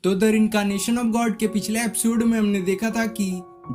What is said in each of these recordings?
तो the incarnation of God के पिछले एपिसोड में हमने देखा था कि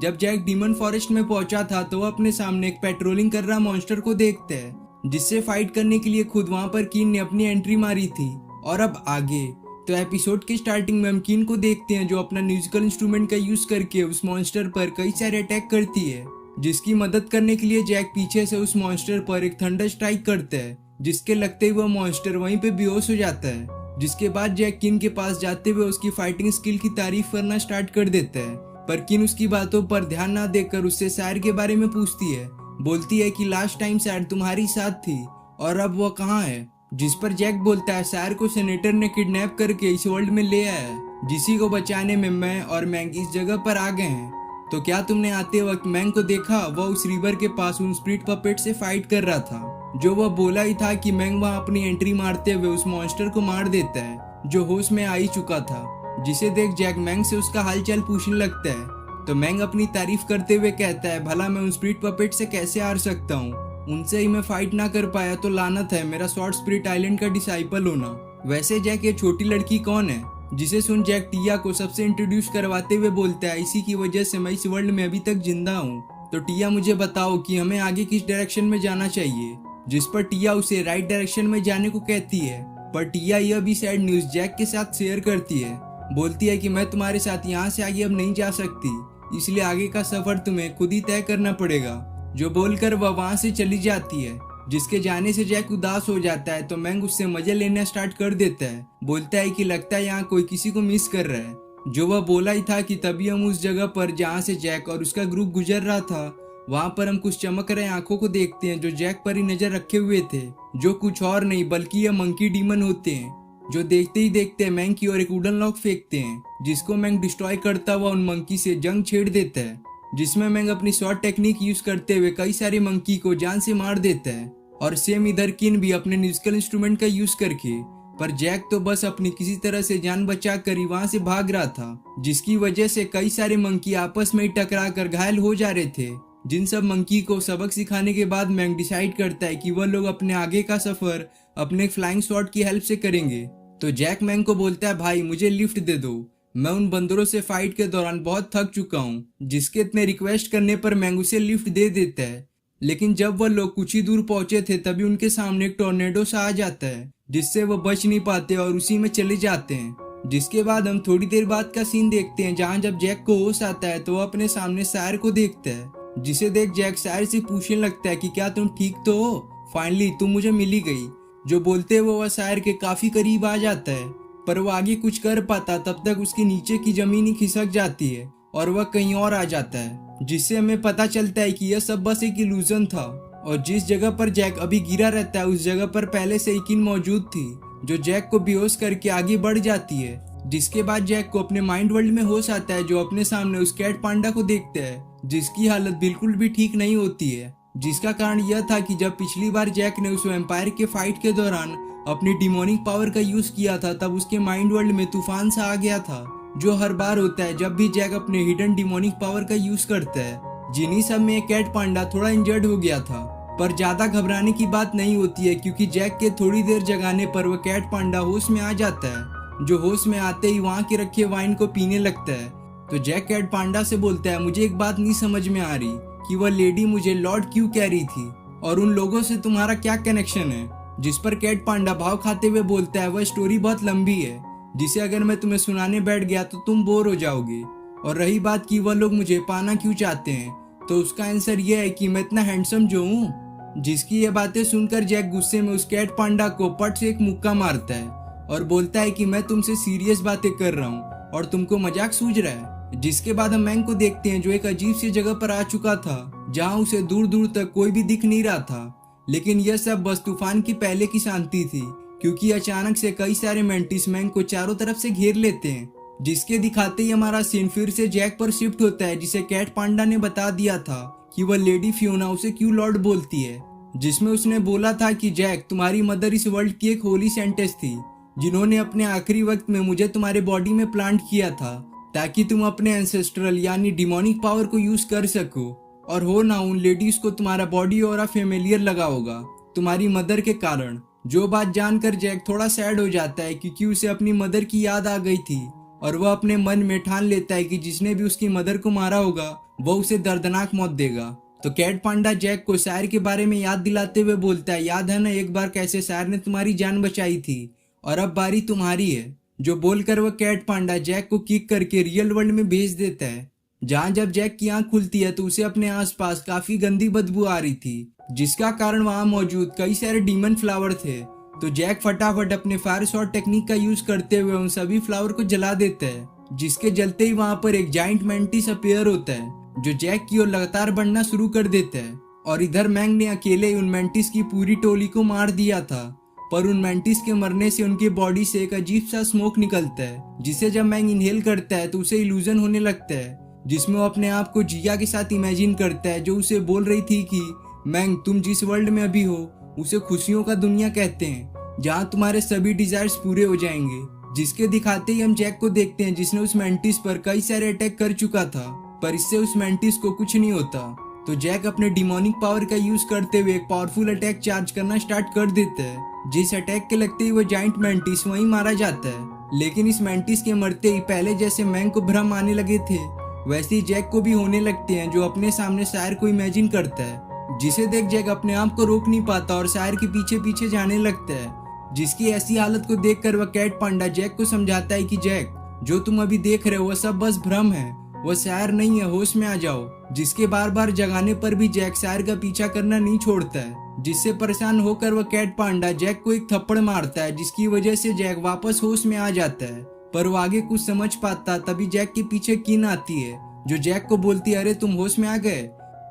जब जैक डीमन फॉरेस्ट में पहुंचा था तो वो अपने सामने एक पेट्रोलिंग कर रहा मॉन्स्टर को देखता है जिससे फाइट करने के लिए खुद वहां पर कीन ने अपनी एंट्री मारी थी। और अब आगे तो एपिसोड के स्टार्टिंग में हम कीन को देखते हैं जो अपना म्यूजिकल इंस्ट्रूमेंट का यूज करके उस मॉन्स्टर पर कई सारे अटैक करती है, जिसकी मदद करने के लिए जैक पीछे से उस मॉन्स्टर पर एक थंडर स्ट्राइक करता है जिसके लगते हुए मॉन्स्टर वहीं पे बेहोश हो जाता है। जिसके बाद जैक किन के पास जाते हुए उसकी फाइटिंग स्किल की तारीफ करना स्टार्ट कर देता है, पर किन उसकी बातों पर ध्यान ना देकर उससे सैर के बारे में पूछती है। बोलती है कि लास्ट टाइम सैर तुम्हारी साथ थी और अब वो कहाँ है। जिस पर जैक बोलता है सैर को सेनेटर ने किडनैप करके इस वर्ल्ड में ले आया है, जिसी को बचाने में मैं और मैंग इस जगह पर आ गए हैं। तो क्या तुमने आते वक्त मैंग को देखा? वह उस रिवर के पास उन स्प्रिट पपेट से फाइट कर रहा था। जो वह बोला ही था कि मैंग वहां अपनी एंट्री मारते हुए उस मॉन्स्टर को मार देता है जो होश में आ ही चुका था। जिसे देख जैक मैंग से उसका हालचाल पूछने लगता है, तो मैंग अपनी तारीफ करते हुए कहता है भला मैं उन स्प्रिट पपेट से कैसे हार सकता हूँ, उनसे ही मैं फाइट ना कर पाया तो लानत है मेरा शॉर्ट स्पिरिट आइलैंड का डिसाइपल होना। वैसे जैक ये छोटी लड़की कौन है? जिसे सुन जैक टिया को सबसे इंट्रोड्यूस करवाते हुए बोलता है इसी की वजह से मैं इस वर्ल्ड में अभी तक जिंदा हूँ। तो टिया मुझे बताओ कि हमें आगे किस डायरेक्शन में जाना चाहिए। जिस पर टिया उसे राइट डायरेक्शन में जाने को कहती है, पर टिया यह भी सैड न्यूज जैक के साथ शेयर करती है। बोलती है कि मैं तुम्हारे साथ यहाँ से आगे अब नहीं जा सकती, इसलिए आगे का सफर तुम्हें खुद ही तय करना पड़ेगा। जो बोलकर वह वहां से चली जाती है। जिसके जाने से जैक उदास हो जाता है तो मैंग उससे मजे लेना स्टार्ट कर देता है। बोलता है कि लगता है यहाँ कोई किसी को मिस कर रहा है। जो वह बोला ही था कि तभी हम उस जगह पर जहाँ से जैक और उसका ग्रुप गुजर रहा था वहां पर हम कुछ चमक रहे आंखों को देखते हैं जो जैक पर ही नजर रखे हुए थे, जो कुछ और नहीं बल्कि यह मंकी डीमन होते हैं। जो देखते ही देखते मैंग की ओर एक वुडन लॉक फेंकते हैं जिसको मैंग डिस्ट्रॉय करता हुआ उन मंकी से जंग छेड़ देता है, जिसमें मैंग अपनी शॉर्ट टेक्निक यूज करते हुए कई सारे मंकी को जान से मार देता है। और सेम इधर किन भी अपने म्यूजिकल इंस्ट्रूमेंट का यूज करके, पर जैक तो बस अपनी किसी तरह से जान बचा कर ही वहां से भाग रहा था, जिसकी वजह से कई सारे मंकी आपस में ही टकरा कर घायल हो जा रहे थे। जिन सब मंकी को सबक सिखाने के बाद मैंग डिसाइड करता है कि वह लोग अपने आगे का सफर अपने फ्लाइंग शॉट की हेल्प से करेंगे। तो जैक मैंग को बोलता है भाई मुझे लिफ्ट दे दो, मैं उन बंदरों से फाइट के दौरान बहुत थक चुका हूँ। जिसके इतने रिक्वेस्ट करने पर मैंग उसे लिफ्ट दे देता है। लेकिन जब वह लोग कुछ ही दूर पहुंचे थे तभी उनके सामने एक टोर्नेडो सा आ जाता है जिससे वह बच नहीं पाते और उसी में चले जाते हैं। जिसके बाद हम थोड़ी देर बाद का सीन देखते हैं जहाँ जब जैक को होश आता है तो वह अपने सामने सैर को देखता है, जिसे देख जैक सैर से पूछने लगता है कि क्या तुम ठीक तो हो, फाइनली तुम मुझे मिली गई। जो बोलते हुए वह सैर के काफी करीब आ जाता है, पर वो आगे कुछ कर पाता तब तक उसके नीचे की जमीन ही खिसक जाती है और वह कहीं और आ जाता है, जिससे हमें पता चलता है कि यह सब बस एक इल्यूजन था। और जिस जगह पर जैक अभी गिरा रहता है उस जगह पर पहले से ही किन मौजूद थी जो जैक को बेहोश करके आगे बढ़ जाती है। जिसके बाद जैक को अपने माइंड वर्ल्ड में होश आता है जो अपने सामने उस कैट पांडा को देखते है जिसकी हालत बिल्कुल भी ठीक नहीं होती है। जिसका कारण यह था कि जब पिछली बार जैक ने उस वैम्पायर के फाइट के दौरान अपनी डिमोनिक पावर का यूज किया था तब उसके माइंड वर्ल्ड में तूफान सा आ गया था, जो हर बार होता है जब भी जैक अपने हिडन डिमोनिक पावर का यूज करता है। जिन्हीं सब में कैट पांडा थोड़ा इंजर्ड हो गया था, पर ज्यादा घबराने की बात नहीं होती है क्योंकि जैक के थोड़ी देर जगाने पर वह कैट पांडा होश में आ जाता है। जो होश में आते ही वहां के रखे वाइन को पीने लगता है। तो जैक कैट पांडा से बोलता है मुझे एक बात नहीं समझ में आ रही कि वह लेडी मुझे लॉर्ड क्यों कह रही थी और उन लोगों से तुम्हारा क्या कनेक्शन है। जिस पर कैट पांडा भाव खाते हुए बोलता है वह स्टोरी बहुत लंबी है जिसे अगर मैं तुम्हें सुनाने बैठ गया तो तुम बोर हो जाओगे। और रही बात कि वह लोग मुझे पाना क्यों चाहते हैं, तो उसका आंसर यह है कि मैं इतना हैंडसम जो हूँ। जिसकी ये बातें सुनकर जैक गुस्से में उस कैट पांडा को पट से एक मुक्का मारता है और बोलता है कि मैं तुमसे सीरियस बातें कर रहा हूँ और तुमको मजाक सूझ रहा है। जिसके बाद हम मैंग को देखते हैं जो एक अजीब सी जगह पर आ चुका था जहाँ उसे दूर दूर तक कोई भी दिख नहीं रहा था। लेकिन यह सब बस तूफान की पहले की शांति थी, क्योंकि अचानक से कई सारे मेंटिस मैंग को चारों तरफ से घेर लेते हैं। जिसके दिखाते ही हमारा सीन फिर से जैक पर शिफ्ट होता है जिसे कैट पांडा ने बता दिया था कि वह लेडी फियोना उसे क्यों लॉर्ड बोलती है। जिसमें उसने बोला था कि जैक तुम्हारी मदर इस वर्ल्ड की एक होली सेंटेंस थी जिन्होंने अपने आखिरी वक्त में मुझे तुम्हारे बॉडी में प्लांट किया था ताकि तुम अपने एंसेस्ट्रल यानी डिमोनिक पावर को यूज कर सको। और हो ना उन लेडीज को तुम्हारा बॉडी और फेमिलियर लगा होगा तुम्हारी मदर के कारण। जो बात जानकर जैक थोड़ा सैड हो जाता है क्योंकि उसे अपनी मदर की याद आ गई थी और वह अपने मन में ठान लेता है कि जिसने भी उसकी मदर को मारा होगा वह उसे दर्दनाक मौत देगा। तो कैट पांडा जैक को शायर के बारे में याद दिलाते हुए बोलता है, याद है ना एक बार कैसे शायर ने तुम्हारी जान बचाई थी और अब बारी तुम्हारी है। जो बोलकर वह कैट पांडा जैक को किक करके रियल वर्ल्ड में भेज देता है, जहां जब जैक की आंख खुलती है तो उसे अपने आसपास काफी गंदी बदबू आ रही थी, जिसका कारण वहां मौजूद कई सारे डीमन फ्लावर थे। तो जैक फटाफट अपने फायर शॉट टेक्निक का यूज करते हुए उन सभी फ्लावर को जला देता है, जिसके जलते ही वहां पर एक जाइंट मेंटिस अपीयर होता है जो जैक की ओर लगातार बढ़ना शुरू कर देता है। और इधर मैंग ने अकेले उन मेंटिस की पूरी टोली को मार दिया था, पर उन मेंटिस के मरने से उनकी बॉडी से एक अजीब सा स्मोक निकलता है, जिसे जब मैंग इनहेल करता है तो उसे इल्यूजन होने लगता है, जिसमें वो अपने आप को जिया के साथ इमेजिन करता है, जो उसे बोल रही थी कि मैंग तुम जिस वर्ल्ड में अभी हो उसे खुशियों का दुनिया कहते हैं, जहाँ तुम्हारे सभी डिजायर्स पूरे हो जाएंगे। जिसके दिखाते ही हम जैक को देखते हैं जिसने उस मेंटिस पर कई सारे अटैक कर चुका था, पर इससे उस मेंटिस को कुछ नहीं होता। तो जैक अपने डिमोनिक पावर का यूज करते हुए एक पावरफुल अटैक चार्ज करना स्टार्ट कर देता है, जिस अटैक के लगते ही वो जाइंट मेंटिस वहीं मारा जाता है। लेकिन इस मेंटिस के मरते ही पहले जैसे मैंग को भ्रम आने लगे थे वैसे ही जैक को भी होने लगते हैं, जो अपने सामने शायर को इमेजिन करता है, जिसे देख जैक अपने आप को रोक नहीं पाता और शायर के पीछे पीछे जाने लगता है। जिसकी ऐसी हालत को देखकर वह कैट पांडा जैक को समझाता है कि जैक जो तुम अभी देख रहे हो वह सब बस भ्रम है, वह शायर नहीं है, होश में आ जाओ। जिसके बार बार जगाने पर भी जैक शायर का पीछा करना नहीं छोड़ता है, जिससे परेशान होकर वह कैट पांडा जैक को एक थप्पड़ मारता है, जिसकी वजह से जैक वापस होश में आ जाता है। पर वो आगे कुछ समझ पाता तभी जैक के पीछे किन आती है, जो जैक को बोलती है अरे तुम होश में आ गए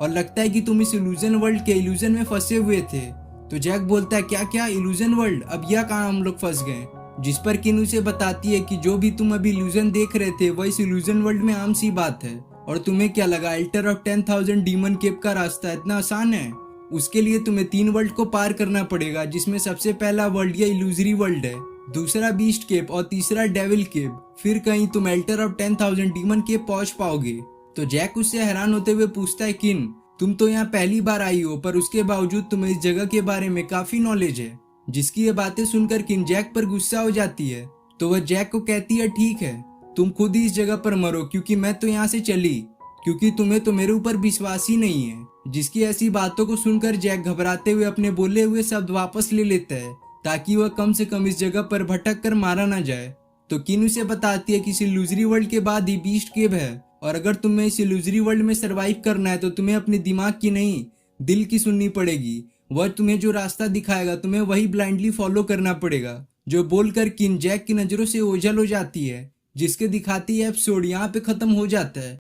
और लगता है कि तुम इस इल्यूजन वर्ल्ड के इल्यूजन में फंसे हुए थे। तो जैक बोलता है क्या क्या इल्यूजन वर्ल्ड, अब यह कहाँ हम लोग फंस गए। जिस पर किन उसे बताती है कि जो भी तुम अभी इल्यूजन देख रहे थे वह इस इल्यूजन वर्ल्ड में आम सी बात है। और तुम्हें क्या लगा अल्टर ऑफ 10,000 डीमन केव का रास्ता इतना आसान है? उसके लिए तुम्हें 3 वर्ल्ड को पार करना पड़ेगा, जिसमें सबसे पहला वर्ल्ड या इल्यूजरी वर्ल्ड है, दूसरा बीस्ट केव और तीसरा डेविल केव। फिर कहीं तुम अल्टर ऑफ 10,000 डीमन केव पहुंच पाओगे। तो जैक उससे हैरान होते हुए पूछता है किन तुम तो यहाँ पहली बार आई हो, पर उसके बावजूद तुम्हें इस जगह के बारे में काफी नॉलेज है। जिसकी ये बातें सुनकर किन जैक पर गुस्सा हो जाती है। तो वह जैक को कहती है ठीक है तुम खुद ही इस जगह पर मरो, क्योंकि मैं तो यहाँ से चली, क्योंकि तुम्हें तो मेरे ऊपर विश्वास ही नहीं है। जिसकी ऐसी बातों को सुनकर जैक घबराते हुए अपने बोले हुए शब्द वापस ले लेता है, ताकि वह कम से कम इस जगह पर भटक कर मारा ना जाए। तो किन उसे बताती है कि इस इल्यूजरी वर्ल्ड के बाद ही बीस्ट केव है, और अगर तुम्हें इस इल्यूजरी वर्ल्ड में सरवाइव करना है तो तुम्हें अपने दिमाग की नहीं दिल की सुननी पड़ेगी। वह तुम्हें जो रास्ता दिखाएगा तुम्हें वही ब्लाइंडली फॉलो करना पड़ेगा। जो बोलकर किन जैक की नजरों से ओझल हो जाती है, जिसके दिखाती है एपिसोड यहाँ पे खत्म हो जाता है।